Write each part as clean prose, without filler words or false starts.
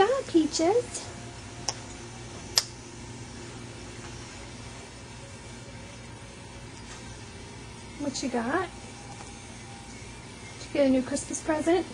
got, Peaches? What you got? Did you get a new Christmas present?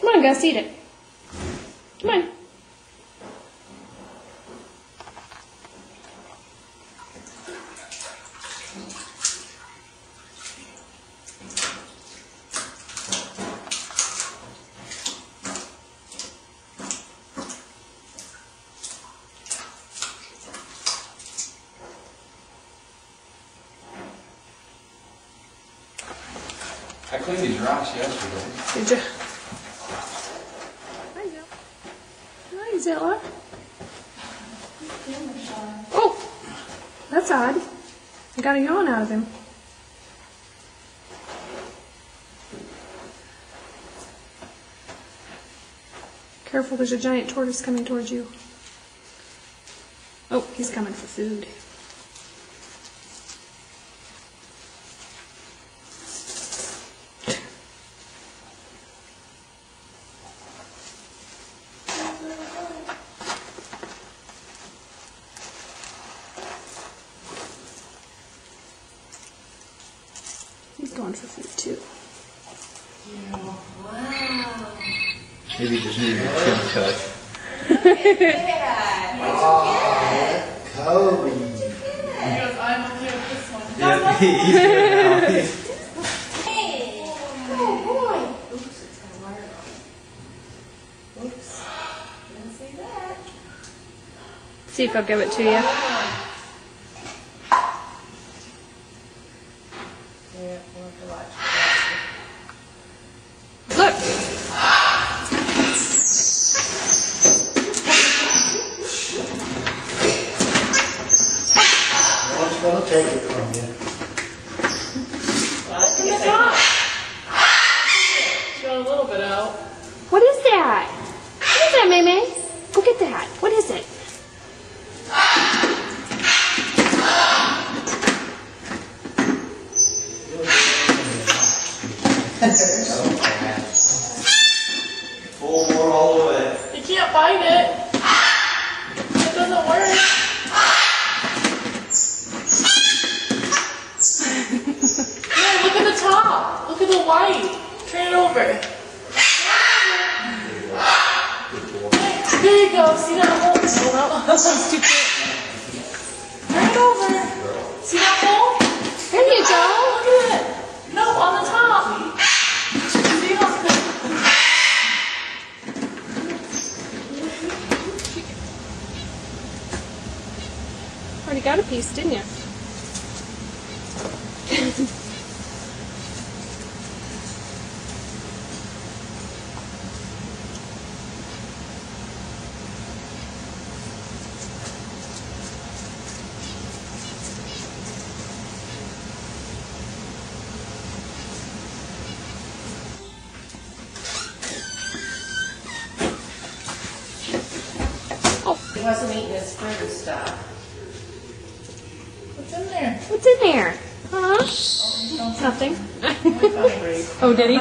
Come on, Gus, eat it. Come on. I cleaned these rocks yesterday. Did you? Hi, Zilla. Oh, that's odd. I got a yawn out of him. Careful, there's a giant tortoise coming towards you. Oh, he's coming for food. He's going for food too. Wow. Maybe you just need a chin cut. Oh, Kobe. He goes, I'm okay with this one. Yeah, he's good now. Hey. Oh, boy. Oops, it's got a wire on it. Oops. Didn't see that. See if I'll give it to you. Yeah, we'll have to watch. Look! No one's gonna take it from you. Look at the top. She got a little bit out. What is that? What is that, Maymay? Go get that. What is it? Full more all the way. You can't bite it. It doesn't work. Yeah, look at the top. Look at the white. Turn it over. There you go. See that hole? Oh, no. That's too quick. Turn it over. See that hole? There you go. Look at it. No, on the top. See how Already got a piece, didn't you? He wasn't eating his fruit and stuff. What's in there? What's in there? Huh? Nothing. Oh, Oh, did he?